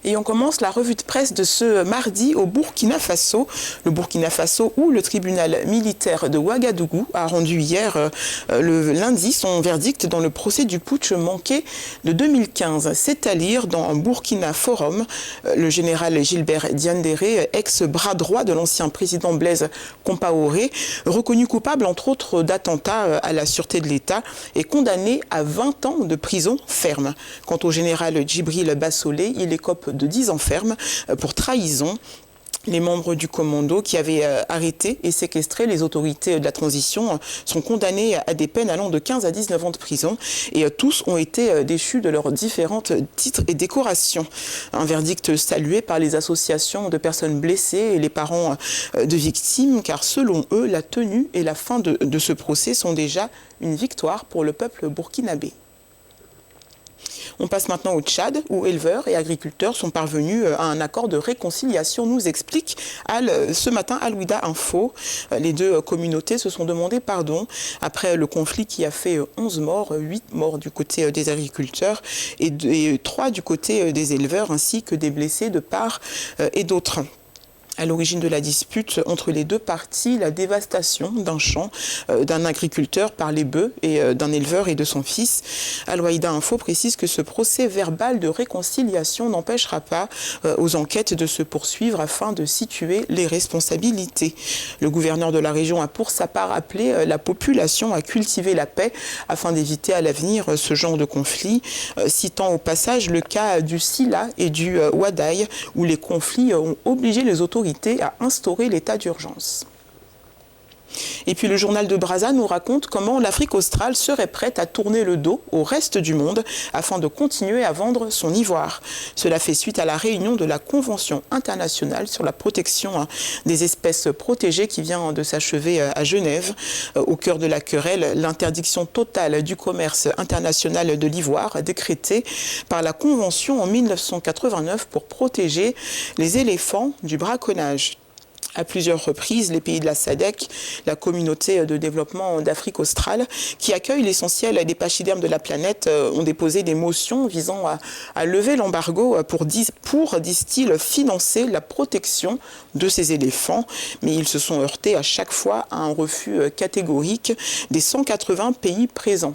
Et on commence la revue de presse de ce mardi au Burkina Faso. Le Burkina Faso où le tribunal militaire de Ouagadougou a rendu hier, le lundi, son verdict dans le procès du putsch manqué de 2015. C'est à lire dans Burkina Forum. Le général Gilbert Diendéré, ex-bras droit de l'ancien président Blaise Compaoré, reconnu coupable entre autres d'attentats à la sûreté de l'État, est condamné à 20 ans de prison ferme. Quant au général Djibril Bassolé, il écope de 10 ans ferme pour trahison. Les membres du commando qui avaient arrêté et séquestré les autorités de la transition sont condamnés à des peines allant de 15 à 19 ans de prison et tous ont été déchus de leurs différents titres et décorations. Un verdict salué par les associations de personnes blessées et les parents de victimes, car selon eux, la tenue et la fin de ce procès sont déjà une victoire pour le peuple burkinabé. On passe maintenant au Tchad, où éleveurs et agriculteurs sont parvenus à un accord de réconciliation, nous explique ce matin Al-Ouida Info. Les deux communautés se sont demandé pardon après le conflit qui a fait 11 morts, 8 morts du côté des agriculteurs et 3 du côté des éleveurs, ainsi que des blessés de part et d'autre. À l'origine de la dispute entre les deux parties, la dévastation d'un champ d'un agriculteur par les bœufs et d'un éleveur et de son fils. Al-Ouida Info précise que ce procès verbal de réconciliation n'empêchera pas aux enquêtes de se poursuivre afin de situer les responsabilités. Le gouverneur de la région a pour sa part appelé la population à cultiver la paix afin d'éviter à l'avenir ce genre de conflit, citant au passage le cas du Sila et du Wadaï où les conflits ont obligé les autorités à instaurer l'état d'urgence. Et puis le journal de Brazza nous raconte comment l'Afrique australe serait prête à tourner le dos au reste du monde afin de continuer à vendre son ivoire. Cela fait suite à la réunion de la Convention internationale sur la protection des espèces protégées qui vient de s'achever à Genève. Au cœur de la querelle, l'interdiction totale du commerce international de l'ivoire décrétée par la Convention en 1989 pour protéger les éléphants du braconnage. À plusieurs reprises, les pays de la SADC, la communauté de développement d'Afrique australe, qui accueille l'essentiel des pachydermes de la planète, ont déposé des motions visant à lever l'embargo pour, disent-ils, financer la protection de ces éléphants. Mais ils se sont heurtés à chaque fois à un refus catégorique des 180 pays présents.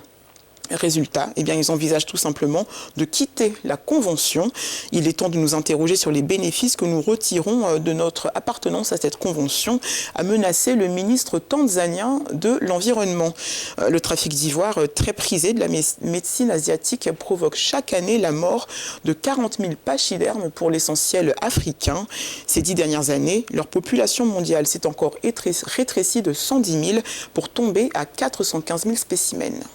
Résultat, eh bien, ils envisagent tout simplement de quitter la Convention. Il est temps de nous interroger sur les bénéfices que nous retirons de notre appartenance à cette Convention, a menacé le ministre tanzanien de l'Environnement. Le trafic d'ivoire très prisé de la médecine asiatique provoque chaque année la mort de 40 000 pachydermes pour l'essentiel africain. Ces 10 dernières années, leur population mondiale s'est encore rétrécie de 110 000 pour tomber à 415 000 spécimens.